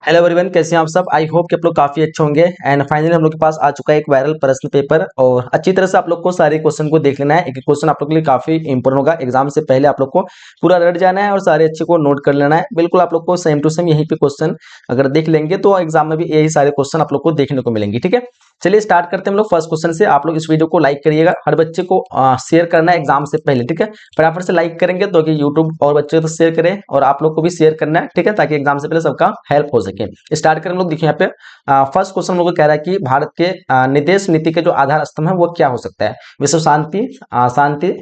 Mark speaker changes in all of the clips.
Speaker 1: Hello everyone, कैसे हैं आप सब। आई होप कि आप लोग काफी अच्छे होंगे। एंड फाइनली हम लोग के पास आ चुका है एक वायरल प्रश्न पेपर और अच्छी तरह से आप लोग को सारे क्वेश्चन को देख लेना है। एक एक क्वेश्चन आप लोग के लिए काफी इंपॉर्टेंट होगा। एग्जाम से पहले आप लोग को पूरा रट जाना है और सारे अच्छे को नोट कर लेना है। बिल्कुल आप लोग को सेम टू सेम यहीं पे क्वेश्चन अगर देख लेंगे तो एग्जाम में भी यही सारे क्वेश्चन आप लोग को देखने को मिलेंगे। ठीक है, चलिए स्टार्ट करते हैं हम लोग फर्स्ट क्वेश्चन से। आप लोग इस वीडियो को लाइक करिएगा, हर बच्चे को शेयर करना है एग्जाम से पहले। ठीक है, फटाफट से लाइक करेंगे तो कि यूट्यूब और बच्चे तो शेयर करें और आप लोग को भी शेयर करना है। ठीक है, ताकि एग्जाम से पहले सबका हेल्प हो सके। स्टार्ट करें हम लोग। देखिए यहाँ पे फर्स्ट क्वेश्चन हम लोग को कह रहा है कि भारत के निदेश नीति के जो आधार स्तंभ है वो क्या हो सकता है। विश्व शांति, शांति,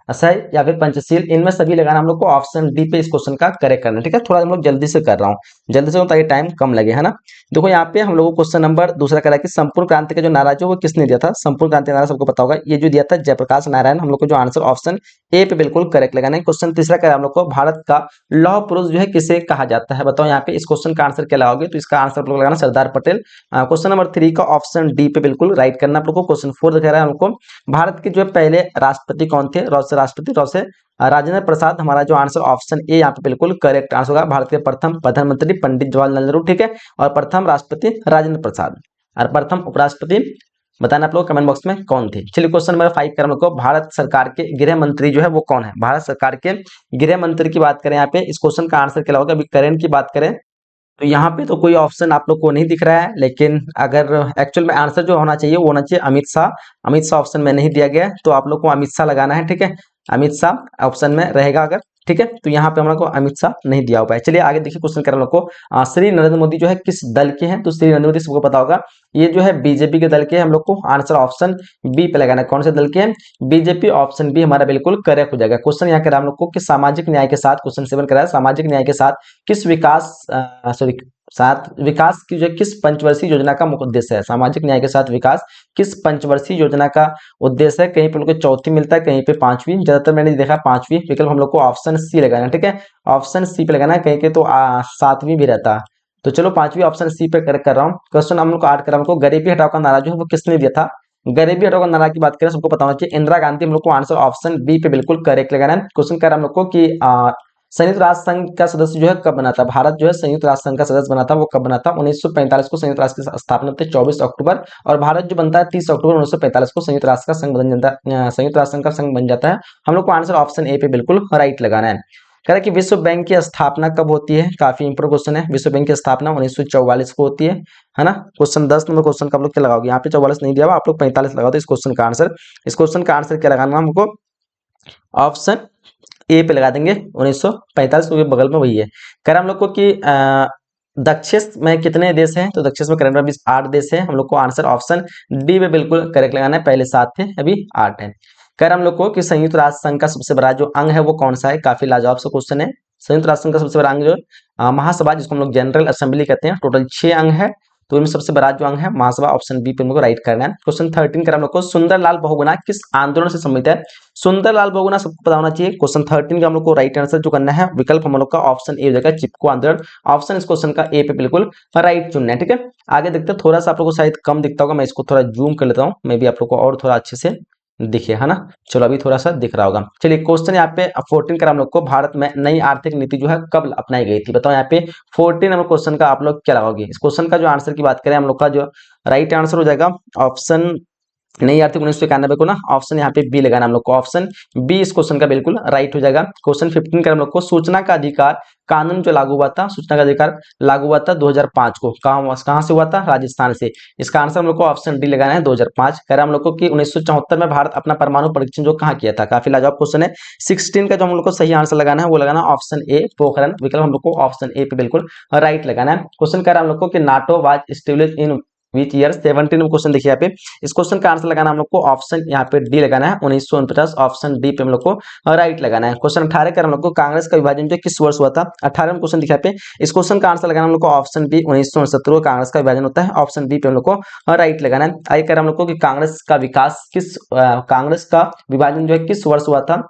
Speaker 1: असह्य या फिर पंचशील, इनमें सभी लगाना हम लोग को ऑप्शन डी पे इस क्वेश्चन का करेक्ट करना है। ठीक है, थोड़ा हम लोग जल्दी से कर रहा हूँ, जल्दी से ताकि टाइम कम लगे, है ना। देखो यहाँ पे हम लोग को क्वेश्चन नंबर दूसरा कह रहा है कि संपूर्ण क्रांति का जो नारा जो वो किसने दिया था। संपूर्ण क्रांति का नारा सबको पता होगा, ये जो दिया था जयप्रकाश नारायण। हम लोग को जो आंसर ऑप्शन ए पे बिल्कुल करेक्ट लगाना है। क्वेश्चन तीसरा कह रहा है हम लोग को भारत का लौह पुरुष जो है किसे कहा जाता है। बताओ यहाँ पे इस क्वेश्चन का आंसर क्या लगाओगे, तो इसका आंसर आप लोग लगाना सरदार पटेल। क्वेश्चन नंबर 3 का ऑप्शन डी पे बिल्कुल राइट करना आप लोग को। क्वेश्चन 4 कह रहा है हमको भारत के जो पहले राष्ट्रपति कौन थे। रॉ से राष्ट्रपति, रॉ से राजेंद्र प्रसाद। हमारा जो आंसर ऑप्शन ए यहाँ पे बिल्कुल करेक्ट आंसर होगा। भारत के प्रथम प्रधानमंत्री पंडित जवाहरलाल नेहरू। ठीक है, और प्रथम राष्ट्रपति राजेंद्र प्रसाद और प्रथम उपराष्ट्रपति बताना आप लोग कमेंट बॉक्स में कौन थे। चलिए क्वेश्चन नंबर 5 कर हम लोग को भारत सरकार के गृह मंत्री जो है वो कौन है। भारत सरकार के गृह मंत्री की बात करें यहाँ पे, इस क्वेश्चन का आंसर क्या होगा। अभी करंट की बात करें तो यहाँ पे तो कोई ऑप्शन आप लोग को नहीं दिख रहा है, लेकिन अगर एक्चुअल में आंसर जो होना चाहिए वो होना चाहिए अमित शाह। अमित शाह ऑप्शन में नहीं दिया गया है, तो आप लोग को अमित शाह लगाना है। ठीक है, अमित शाह ऑप्शन में रहेगा अगर। ठीक है, तो यहाँ पे हम लोग को अमित शाह नहीं दिया हुआ है। चलिए आगे देखिए क्वेश्चन कर हम लोग को श्री नरेंद्र मोदी जो है किस दल के हैं। तो श्री नरेंद्र मोदी सबको पता होगा, ये जो है बीजेपी के दल के हैं। हम लोग को आंसर ऑप्शन बी पे लगाना है। कौन से दल के हैं, बीजेपी। ऑप्शन बी हमारा बिल्कुल करेक्ट हो जाएगा। क्वेश्चन यहाँ करा हम लोग को कि सामाजिक न्याय के साथ, क्वेश्चन 7 करा है सामाजिक न्याय के साथ किस विकास सॉरी साथ विकास की जो किस पंचवर्षीय योजना का मुख्य उद्देश्य है। सामाजिक न्याय के साथ विकास किस पंचवर्षीय योजना का उद्देश्य है। कहीं पे उनको चौथी मिलता है, कहीं पे पांचवी, ज्यादातर मैंने देखा पांचवी। विकल्प हम लोग को ऑप्शन सी लगाना है। ठीक है, ऑप्शन सी पे लगाना है, कहीं के तो सातवीं भी रहता है। तो चलो पांचवी ऑप्शन सी पे करेक्ट कर रहा हूँ। क्वेश्चन हम लोग को 8 कर रहा हूँ। गरीबी हटाओ का नारा जो है वो किसने दिया था। गरीबी हटाओ का नारा की बात करें सबको पता होना चाहिए इंदिरा गांधी। हम लोग को आंसर ऑप्शन बी पे बिल्कुल करेक्ट लगाना है। क्वेश्चन कर रहा हम लोग को कि संयुक्त राष्ट्र संघ का सदस्य जो है कब बना था। भारत जो है संयुक्त राष्ट्र संघ का सदस्य बना था वो कब बना था। 1945 को संयुक्त राष्ट्र की स्थापना होती है 24 अक्टूबर, और भारत जो बनता है 30 अक्टूबर 1945 को संयुक्त राष्ट्र का संघ बन जाता है, संयुक्त राष्ट्र संघ का संघ बन जाता है। हम लोग को आंसर ऑप्शन ए पे बिल्कुल राइट लगाना है। कह रहा है कि विश्व बैंक की स्थापना कब होती है। काफी इंपोर्टेंट क्वेश्चन है। विश्व बैंक की स्थापना 1944 को होती है ना। क्वेश्चन 10 नंबर क्वेश्चन का आप लोग क्या लगाओगे। यहाँ पे 44 नहीं दिया हुआ, आप लोग 45 लगाओ। तो इस क्वेश्चन का आंसर, इस क्वेश्चन का आंसर क्या लगाना हमको, ऑप्शन ए पे लगा देंगे 1945, क्योंकि बगल में वही है। कह रहा हम लोग को कि दक्षिण में कितने देश हैं। तो दक्षिण में करंट में 8 देश हैं। हम लोग को आंसर ऑप्शन डी पे बिल्कुल करेक्ट लगाना है। पहले 7 थे, अभी 8 है। कह रहा हम लोग को कि संयुक्त राष्ट्र संघ का सबसे बड़ा जो अंग है वो कौन सा है। काफी लाजवाब सा क्वेश्चन है। संयुक्त राष्ट्र संघ का सबसे बड़ा अंग जो महासभा, जिसको हम लोग जनरल असेंबली कहते हैं, टोटल 6 अंग है। तो इनमें सबसे बड़ा जो अंग है महासभा। ऑप्शन बी पे हमको राइट करना है। क्वेश्चन 13 कर हम लोग को सुंदरलाल बहुगुणा किस आंदोलन से संबंधित है। सुंदरलाल बहुगुणा सबको पता होना चाहिए। क्वेश्चन 13 का हम लोग को राइट आंसर जो करना है, विकल्प हम लोग का ऑप्शन ए हो जाएगा चिपको आंदोलन। ऑप्शन इस क्वेश्चन का ए पे बिल्कुल राइट चुनना है। ठीक है, आगे देखते हैं। थोड़ा सा आप लोग को शायद कम दिखता होगा, मैं इसको थोड़ा जूम कर लेता हूँ, मैं भी आप लोग को और थोड़ा अच्छे से दिखे, है ना। चलो अभी थोड़ा सा दिख रहा होगा। चलिए क्वेश्चन यहाँ पे 14 का हम लोग को भारत में नई आर्थिक नीति जो है कब अपनाई गई थी। बताओ यहाँ पे 14 नंबर क्वेश्चन का आप लोग क्या लगाओगे। इस क्वेश्चन का जो आंसर की बात करें हम लोग का जो राइट आंसर हो जाएगा ऑप्शन नई आर्थिक 1991 को ना। ऑप्शन यहाँ पे बी लगाना हम लोग को। ऑप्शन बी इस क्वेश्चन का बिल्कुल राइट हो जाएगा। क्वेश्चन 15 का हम लोग को सूचना का अधिकार कानून जो लागू हुआ था, सूचना का अधिकार लागू हुआ था 2005 को। कहाँ से हुआ था, राजस्थान से। इसका आंसर हम लोग को ऑप्शन डी लगाना है 2005। कह रहा हम लोग को कि 1974 में भारत अपना परमाणु परीक्षण जो कहाँ किया था। काफी लाजवाब क्वेश्चन है। 16 का जो हम लोग को सही आंसर लगाना है वो लगाना ऑप्शन ए पोखरण। विकल्प हम लोग को ऑप्शन ए पे बिल्कुल राइट लगाना है। क्वेश्चन कह रहा हम लोग को कि NATO was established in which year. 17 question देखिए यहाँ पे। इस क्वेश्चन का आंसर लगाना हम लोग को ऑप्शन यहाँ पे डी लगाना है 1949। ऑप्शन डी पे हम लोग को राइट लगाना है। क्वेश्चन 18 का हम लोग को कांग्रेस का विभाजन जो किस वर्ष हुआ था। 18 क्वेश्चन दिखा पे। इस क्वेश्चन का आंसर लगाना हम लोग को ऑप्शन बी 1969 कांग्रेस का विभाजन होता है। ऑप्शन बी पे हम लोग को राइट लगाना है। आगे कर हम लोग को कि कांग्रेस का विकास किस कांग्रेस का विभाजन जो है किस वर्ष हुआ था।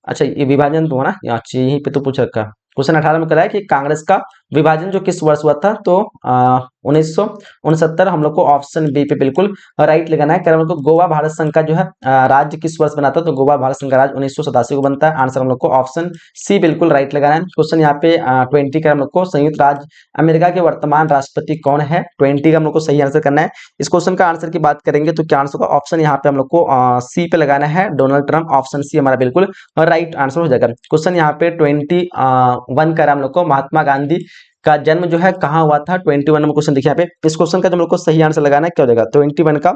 Speaker 1: अच्छा ये विभाजन तो है ना, यहीं पे तो पूछ रखा। क्वेश्चन 18 में कह रहा है कि कांग्रेस का विभाजन जो किस वर्ष हुआ था, तो 1969। हम लोग को ऑप्शन बी पे बिल्कुल राइट लगाना है। हम लोग को गोवा भारत संघ का जो है राज्य किस वर्ष बना था, तो गोवा भारत संघ का राज्य 1987 को बनता है। आंसर हम लोग को ऑप्शन सी बिल्कुल राइट लगाना है। क्वेश्चन यहाँ पे 20 का हम लोग को संयुक्त राज्य अमेरिका के वर्तमान राष्ट्रपति कौन है, 20 का हम लोग को सही आंसर करना है। इस क्वेश्चन का आंसर की बात करेंगे तो क्या आंसर होगा, ऑप्शन यहाँ पे हम लोग को सी पे लगाना है, डोनाल्ड ट्रंप। ऑप्शन सी हमारा बिल्कुल राइट आंसर हो जाएगा। क्वेश्चन यहाँ पे 21 का हम लोग को महात्मा गांधी का जन्म जो है कहाँ हुआ था, 21 नंबर क्वेश्चन देखिए यहाँ पे। इस क्वेश्चन का जो हम लोग को सही आंसर लगाना है क्या हो जाएगा, 21 का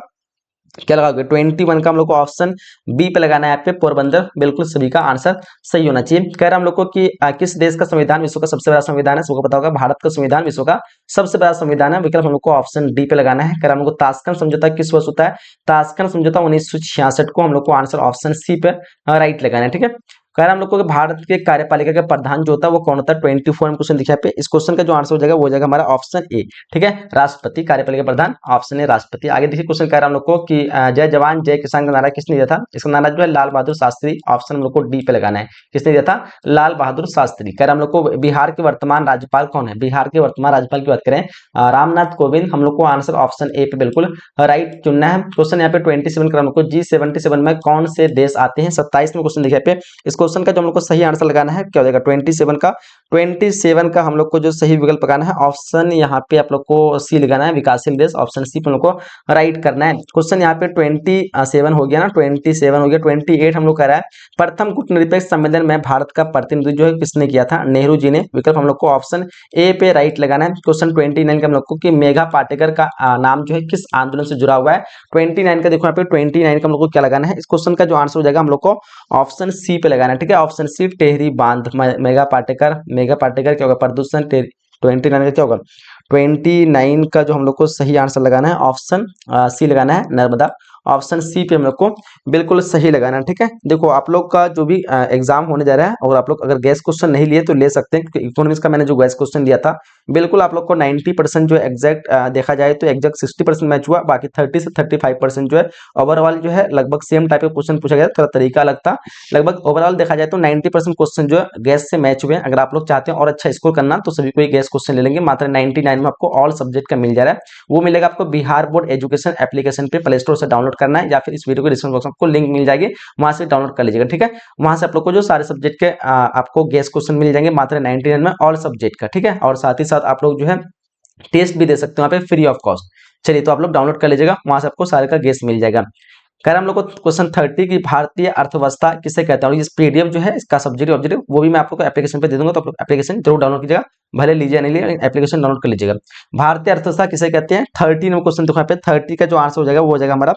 Speaker 1: क्या लगाओगे, 21 का हम लोग को ऑप्शन बी पे लगाना है यहाँ पे, पोरबंदर। बिल्कुल सभी का आंसर सही होना चाहिए। कह रहा हम लोग को कि किस देश का संविधान विश्व का सबसे बड़ा संविधान है, सबको पता होगा भारत का संविधान विश्व का सबसे बड़ा संविधान है। विकल्प हम लोग को ऑप्शन डी पे लगाना है। कह रहा हम लोग को ताशकंद समझौता किस वर्ष होता है, ताशकंद समझौता 1966 को। हम लोग को आंसर ऑप्शन सी पे राइट लगाना है, ठीक है। कह रहा हम लोग को भारत के कार्यपालिका का प्रधान जो होता है वो कौन होता है, 24 में क्वेश्चन दिखा पे। इस क्वेश्चन का जो आंसर हो जाएगा वो हो जाएगा हमारा ऑप्शन ए, ठीक है, राष्ट्रपति। कार्यपालिका प्रधान ऑप्शन ए राष्ट्रपति। आगे देखिए क्वेश्चन कह रहा हम लोग को कि जय जवान जय किसान का नारा किसने दिया था, इसका नारा जो है लाल बहादुर शास्त्री। ऑप्शन हम लोग को डी पे लगाना है, किसने दिया था, लाल बहादुर शास्त्री। कह रहा हम लोग को बिहार के वर्तमान राज्यपाल कौन है, बिहार के वर्तमान राज्यपाल की बात करें रामनाथ कोविंद। हम लोग को आंसर ऑप्शन ए पे बिल्कुल राइट चुनना है। क्वेश्चन यहाँ पे 27 का हम लोग को G77 में कौन से देश आते हैं, 27 में क्वेश्चन देखिए पे। इस क्वेश्चन का जो हम लोग को सही आंसर लगाना है क्या हो जाएगा, 27 का हम लोग को जो सही विकल्प लगाना है ऑप्शन यहाँ पे आप लोग को सी लगाना है, विकासशील देश। ऑप्शन सी पे हम लोग को राइट करना है। क्वेश्चन यहाँ पे 27 हो गया ना, 27 हो गया। 28 हम लोग कह रहा है प्रथम कूटनिरपेक्ष सम्मेलन में भारत का प्रतिनिधित्व जो है किसने किया था, नेहरू जी ने। विकल्प हम लोग को ऑप्शन ए पे राइट लगाना है। क्वेश्चन 29 का हम लोग को कि मेघा पाटेकर का नाम जो है किस आंदोलन से जुड़ा हुआ है, 29 का देखो यहाँ पे 29 का हम लोग को क्या लगाना है। इस क्वेश्चन का जो आंसर हो जाएगा हम लोग को ऑप्शन सी पे लगाना है, ठीक है। ऑप्शन सी टेहरी बांध, मेघा पाटेकर क्या होगा, प्रदूषण। 29 का क्या होगा, 29 का जो हम लोग को सही आंसर लगाना है ऑप्शन सी लगाना है, नर्मदा। ऑप्शन सी पे हम लोग को बिल्कुल सही लगाना है, ठीक है। देखो आप लोग का जो भी एग्जाम होने जा रहा है, और आप लोग अगर गैस क्वेश्चन नहीं लिए तो ले सकते हैं, क्योंकि इकोनॉमिक्स का मैंने जो गैस क्वेश्चन दिया था बिल्कुल आप लोग को 90% जो एग्जैक्ट देखा जाए तो एग्जैक्ट 60% मैच हुआ, बाकी 30 से 35% जो है ओवरऑल जो है लगभग सेम टाइप का क्वेश्चन पूछा गया, थोड़ा तरीका अलग था। लगभग ओवरऑल देखा जाए तो 90% क्वेश्चन जो है गैस से मैच हुए हैं। अगर आप लोग चाहते हैं और अच्छा स्कोर करना तो सभी को गैस क्वेश्चन ले लेंगे। मात्र 99 में आपको ऑल सब्जेक्ट का मिल जा रहा है, वो मिलेगा आपको बिहार बोर्ड एजुकेशन एप्लीकेशन पे प्ले स्टोर से डाउनलोड करना है, या फिर इस वीडियो के डिस्क्रिप्शन बॉक्स में आपको लिंक मिल जाएगी, वहां से डाउनलोड कर लीजिएगा, ठीक है। वहां से आप लोग को जो सारे सब्जेक्ट के आपको गैस क्वेश्चन मिल जाएंगे मात्र 99 में ऑल सब्जेक्ट का, ठीक है। और साथ ही साथ आप लोग जो है टेस्ट भी दे सकते हो वहाँ पे फ्री ऑफ कॉस्ट। चलिए तो आप लोग डाउनलोड कर लीजिएगा, वहां से आपको सारे का गेस मिल जाएगा। कह रहा हम लोग को क्वेश्चन 30 की भारतीय अर्थव्यवस्था किसे कहते हैं, और इस पीडीएफ जो है इसका सब्जेक्ट ऑब्जेक्टिव वो भी मैं आप लोग को एप्लीकेशन पे दे दूंगा, तो आप लोग एप्लीकेशन जरूर डाउनलोड कीजिएगा, भले लीजिए नहीं लीजिए एप्लीकेशन डाउनलोड कर लीजिएगा। भारतीय अर्थव्यवस्था किसे कहते हैं, 30 नंबर क्वेश्चन देखो यहाँ पे। 30 का जो आंसर हो जाएगा वो हो जाएगा हमारा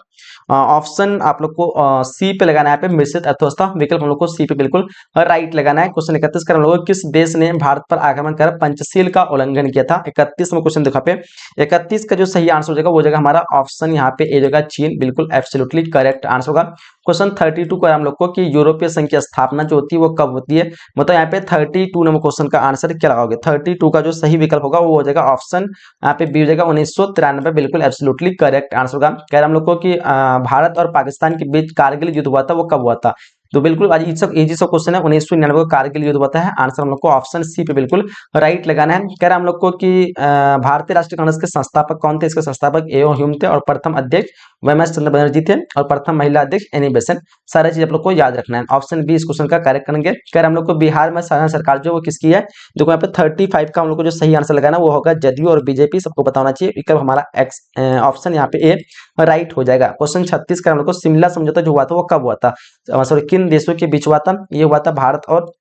Speaker 1: ऑप्शन आप लोग को सी पे लगाना है, पे मिश्रित अर्थव्यवस्था। विकल्प हम लोग को सी पे बिल्कुल राइट लगाना है। क्वेश्चन 31 का हम लोग किस देश ने भारत पर आक्रमण कर पंचशील का उल्लंघन किया था, 31 में क्वेश्चन देखो पे। 31 का जो सही आंसर हो जाएगा वो हो जाएगा हमारा ऑप्शन यहाँ पे ए जगह चीन, बिल्कुल एब्सोल्युटली करेक्ट आंसर होगा। क्वेश्चन 32 का हम लोग को कि यूरोपीय संघ की स्थापना जो होती है वो कब होती है, मतलब यहाँ पे 32 नंबर क्वेश्चन का आंसर क्या लगाओगे, 32 का जो सही विकल्प होगा वो हो जाएगा ऑप्शन यहाँ पे बी हो जाएगा 1993, बिल्कुल एब्सोल्युटली करेक्ट आंसर होगा। कह रहे हम लोग को कि भारत और पाकिस्तान के बीच कारगिल युद्ध हुआ था वो कब हुआ था, तो बिल्कुल आज इजी सब क्वेश्चन है, 1999 को कारगिल युद्ध हुआ है। आंसर हम लोग को ऑप्शन सी पे बिल्कुल राइट लगाना है। कह रहा हम लोग को कि भारतीय राष्ट्रीय कांग्रेस के संस्थापक कौन थे, इसके संस्थापक एओ ह्यूम थे, और प्रथम अध्यक्ष वैमस चंद्र बनर्जी थे, और प्रथम महिला अध्यक्ष एनी बेसेंट। सारी चीज आप लोग को याद रखना है। ऑप्शन बी इस क्वेश्चन का करेक्ट करेंगे। कह रहे हम लोग को बिहार में साधारण सरकार जो वो किसकी है, देखो यहाँ पे 35 का हम लोग को जो सही आंसर लगाना वो होगा जदयू और बीजेपी, सबको पता होना चाहिए। विकल्प हमारा एक्स ऑप्शन यहाँ पे ए राइट हो जाएगा। क्वेश्चन 36 का हम लोग को शिमला समझौता जो हुआ था वो कब हुआ था, सॉरी किन देशों के बीच हुआ था, ये हुआ था भारत और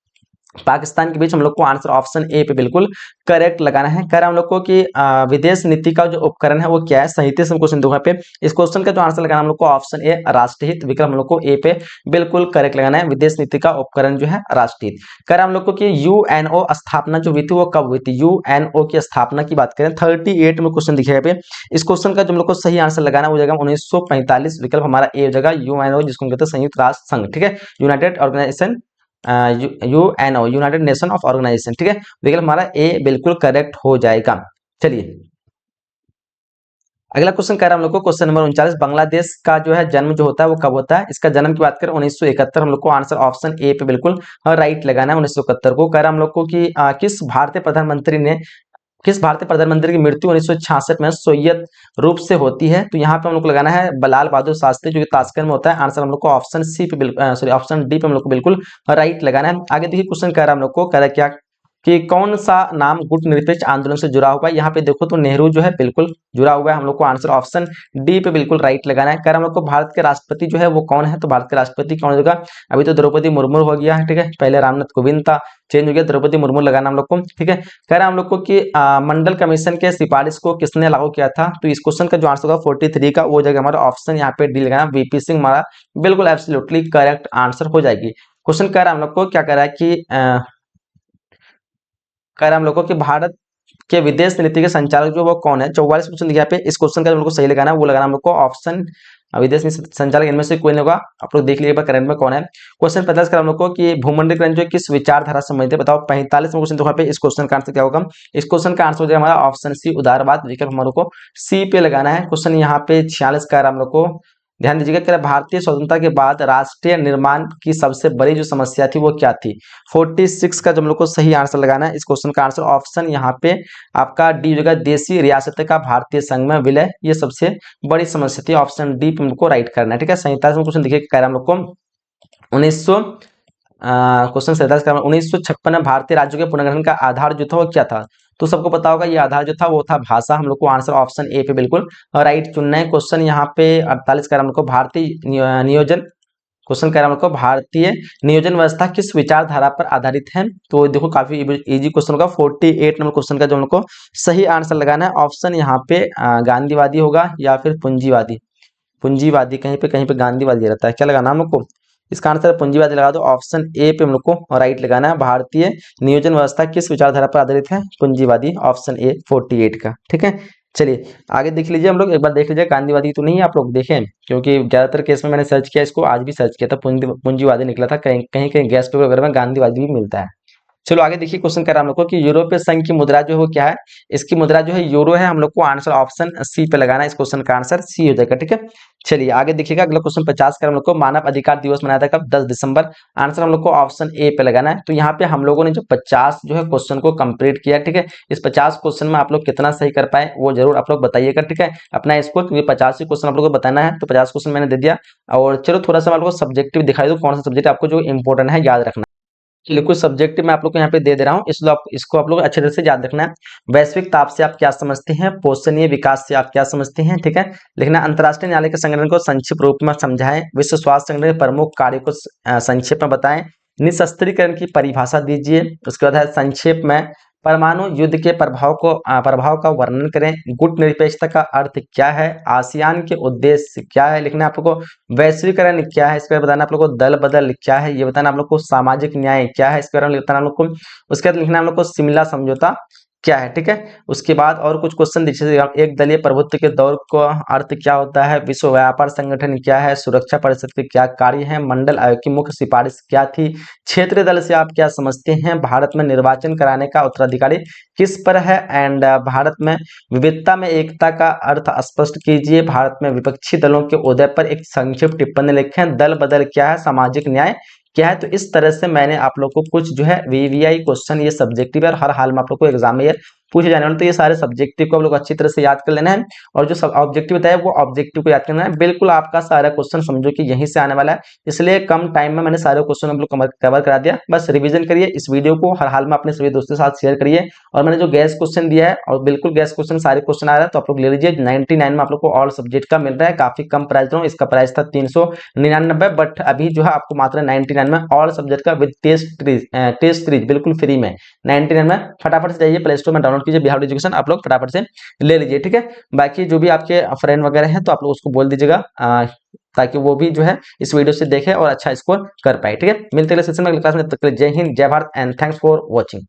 Speaker 1: पाकिस्तान के बीच। हम लोग को आंसर ऑप्शन ए पे बिल्कुल करेक्ट लगाना है। कह रहा हम लोग को कि विदेश नीति का जो उपकरण है वो क्या है, साहित्य से क्वेश्चन देखो पे। इस क्वेश्चन का जो आंसर लगाना हम लोग को ऑप्शन ए राष्ट्रहित, विकल्प हम लोग को ए पे बिल्कुल करेक्ट लगाना है। विदेश नीति का उपकरण जो है राष्ट्रहित। कह रहा हम लोग को कि यूएनओ स्थापना जो हुई थी वो कब हुई थी, यूएनओ की स्थापना की बात करें 38 में क्वेश्चन दिखेगा पे। इस क्वेश्चन का जो हम लोग को सही आंसर लगाना हो जाएगा 1945, विकल्प हमारा ए हो जाएगा यूएनओ, जिसको कहते हैं संयुक्त राष्ट्र संघ, ठीक है, united organisation, UNO united nation of organisation, ठीक है। विकल्प हमारा ए बिल्कुल करेक्ट हो जाएगा। चलिए अगला क्वेश्चन कह रहा है हम लोग को क्वेश्चन नंबर 39, बांग्लादेश का जो है जन्म जो होता है वो कब होता है। इसका जन्म की बात करें 1971, हम लोग को आंसर ऑप्शन ए पे बिल्कुल राइट लगाना है। 1971 को कह रहा है हम लोग को कि किस भारतीय प्रधानमंत्री की मृत्यु 1966 में सोवियत रूप से होती है। तो यहाँ पे हम लोग को लगाना है लाल बहादुर शास्त्री, जो कि ताशकंद में होता है। आंसर हम लोग को ऑप्शन सी पे सॉरी ऑप्शन डी पे हम लोग को बिल्कुल राइट लगाना है। आगे देखिए क्वेश्चन कह रहा है हम लोग को, कह रहा है क्या कि कौन सा नाम गुटनिरपेक्ष आंदोलन से जुड़ा हुआ है। यहाँ पे देखो तो नेहरू जो है बिल्कुल जुड़ा हुआ है। हम लोग को आंसर ऑप्शन डी पे बिल्कुल राइट लगाना है। कह रहा हम लोग को भारत के राष्ट्रपति जो है वो कौन है। तो भारत के राष्ट्रपति कौन होगा, अभी तो द्रौपदी मुर्मू हो गया है, ठीक है। पहले रामनाथ कोविंद था, चेंज हो गया, द्रौपदी मुर्मू लगाना हम लोग को, ठीक है। कह रहा है हम लोग को कि मंडल कमीशन के सिफारिश को किसने लागू किया था। तो इस क्वेश्चन का जो आंसर होगा 43 का, वो जगह हमारा ऑप्शन यहाँ पे डी लगाना, वीपी सिंह हमारा बिल्कुल एब्सोल्युटली करेक्ट आंसर हो जाएगी। क्वेश्चन कह रहा है हम लोग को, क्या कह रहा है कि कह रहा है हम लोग को कि भारत के विदेश नीति के संचालक जो वो कौन है। 44 क्वेश्चन दिया पे, इस क्वेश्चन का हम लोग को सही लगाना है, वो लगाना हम लोग को ऑप्शन विदेश नीति संचालक इनमें से कोई नहीं होगा। आप लोग देख लीजिए करंट में कौन है। क्वेश्चन 45 का हम लोग को कि भूमंडलीकरण जो किस विचारधारा से संबंधित है, बताओ। 45 में क्वेश्चन पे, इस क्वेश्चन का आंसर क्या होगा। इस क्वेश्चन का आंसर हो जाएगा हमारा ऑप्शन सी उदारवाद। विकल्प हमारे को सी पे लगाना है। क्वेश्चन यहाँ पे 46 का हम लोग को ध्यान दीजिएगा, कि भारतीय स्वतंत्रता के बाद राष्ट्रीय निर्माण की सबसे बड़ी जो समस्या थी वो क्या थी। 46 का जो हम लोग को सही आंसर लगाना है। इस क्वेश्चन का आंसर ऑप्शन यहाँ पे आपका डी होगा, देशी रियासत का भारतीय संघ में विलय, ये सबसे बड़ी समस्या थी। ऑप्शन डी पे हम लोग को राइट करना है, ठीक है। 47 में क्वेश्चन देखिए, कह रहा है हम लोग को 1900 क्वेश्चन 47 का 1956 में भारतीय राज्यों के पुनर्गठन का आधार जो था वो क्या था। तो सबको पता होगा ये आधार जो था वो था भाषा। हम लोग को आंसर ऑप्शन ए पे बिल्कुल राइट चुनना है। क्वेश्चन यहाँ पे 48 का हम लोग को भारतीय नियोजन क्वेश्चन कह रहा है हमको, भारतीय नियोजन व्यवस्था किस विचारधारा पर आधारित है। तो देखो काफी इजी क्वेश्चन होगा। 48 नंबर क्वेश्चन का जो हमको सही आंसर लगाना है, ऑप्शन यहाँ पे गांधीवादी होगा या फिर पूंजीवादी। पूंजीवादी कहीं पे गांधीवादी रहता है, क्या लगाना हम लोग को। इसका आंसर पूंजीवादी लगा दो। ऑप्शन ए पे हम लोग को राइट लगाना है। भारतीय नियोजन व्यवस्था किस विचारधारा पर आधारित है, पूंजीवादी, ऑप्शन ए 48 का, ठीक है। चलिए आगे देख लीजिए, हम लोग एक बार देख लीजिए, गांधीवादी तो नहीं है, आप लोग देखें, क्योंकि ज्यादातर केस में मैंने सर्च किया, इसको आज भी सर्च किया था, पूंजीवादी निकला था। कहीं कहीं कहीं गैस पेपर वगैरह में गांधीवादी भी मिलता है। चलो आगे देखिए, क्वेश्चन कर रहा हम लोग को कि यूरोपीय संघ की मुद्रा जो है वो क्या है। इसकी मुद्रा जो है यूरो है। हम लोग को आंसर ऑप्शन सी पे लगाना है। इस क्वेश्चन का आंसर सी हो जाएगा, ठीक है। चलिए आगे देखिएगा, अगला क्वेश्चन 50 का हम लोग को मानव अधिकार दिवस मनाया था कब, 10 दिसंबर। आंसर हम लोग को ऑप्शन ए पे लगाना है। तो यहाँ पे हम लोगों ने जो 50 जो है क्वेश्चन को कंप्लीट किया, ठीक है। इस 50 क्वेश्चन में आप लोग कितना सही कर पाए वो जरूर आप लोग बताइएगा, ठीक है। अपना इसको, क्योंकि 50 ही क्वेश्चन आप लोग को बताना है, तो 50 क्वेश्चन मैंने दे दिया। और चलो थोड़ा सा आप लोग को सब्जेक्टिव दिखाई दो, कौन सा सब्जेक्ट आपको जो इंपॉर्टेंट है याद रखना। चलिए कुछ सब्जेक्ट मैं आप लोग को यहाँ पे दे रहा हूँ, इसलिए आप इसको आप लोग अच्छे तरह से याद रखना है। वैश्विक ताप से आप क्या समझते हैं, पोषणीय विकास से आप क्या समझते हैं, ठीक है। लिखना अंतर्राष्ट्रीय न्यायालय के संगठन को संक्षिप्त रूप में समझाएं। विश्व स्वास्थ्य संगठन के प्रमुख कार्य को संक्षेप में बताएं। निशस्त्रीकरण की परिभाषा दीजिए। उसके बाद है संक्षेप में परमाणु युद्ध के प्रभाव का वर्णन करें। गुट निरपेक्षता का अर्थ क्या है। आसियान के उद्देश्य क्या है, लिखना है आप लोग को। वैश्वीकरण क्या है, इसके बारे में बताना आप लोग को। दल बदल क्या है, ये बताना आप लोग को। सामाजिक न्याय क्या है, इसके बारे में बताना आप लोग को। उसके बाद लिखना आप लोग को शिमला समझौता क्या है, ठीक है। उसके बाद और कुछ क्वेश्चन दीजिए। एक दलीय प्रभुत्व के दौर का अर्थ क्या होता है। विश्व व्यापार संगठन क्या है। सुरक्षा परिषद के क्या कार्य है। मंडल आयोग की मुख्य सिफारिश क्या थी। क्षेत्रीय दल से आप क्या समझते हैं। भारत में निर्वाचन कराने का उत्तराधिकारी किस पर है। एंड भारत में विविधता में एकता का अर्थ स्पष्ट कीजिए। भारत में विपक्षी दलों के उदय पर एक संक्षिप्त टिप्पणी लिखें। दल बदल क्या है, सामाजिक न्याय क्या है। तो इस तरह से मैंने आप लोग को कुछ जो है वीवीआई क्वेश्चन, ये सब्जेक्टिव है और हर हाल में आप लोग को एग्जाम में पूछे जाने वाले, तो ये सारे सब्जेक्टिव को आप लोग अच्छी तरह से याद कर लेना है। और जो सब ऑब्जेक्टिव बताया वो ऑब्जेक्टिव को याद करना है। बिल्कुल आपका सारा क्वेश्चन समझो कि यहीं से आने वाला है, इसलिए कम टाइम में मैंने सारे क्वेश्चन आप लोग कवर करा दिया। बस रिवीजन करिए, इस वीडियो को हर हाल में अपने सभी दोस्तों के साथ शेयर करिए। और मैंने जो गैस क्वेश्चन दिया है, और बिल्कुल गैस क्वेश्चन सारे क्वेश्चन आ रहा है, तो आप लोग ले लीजिए। 99 में आप लोग को ऑल सब्जेक्ट का मिल रहा है, काफी कम प्राइस था। इसका प्राइस था 399, बट अभी जो है आपको मात्र 99 में ऑल सब्जेक्ट का विद टेस्ट सीरीज बिल्कुल फ्री में 99 में। फटाफट से जाइए प्ले स्टोर में डाउनलोड कीजिए बिहार एजुकेशन, आप लोग फटाफट से ले लीजिए, ठीक है। बाकी जो भी आपके फ्रेंड वगैरह हैं तो आप लोग उसको बोल दीजिएगा, ताकि वो भी जो है इस वीडियो से देखे और अच्छा स्कोर कर पाए, ठीक है। मिलते हैं सेशन में अगली क्लास में, तब तक के लिए जय हिंद, जय Bharat and thanks for watching.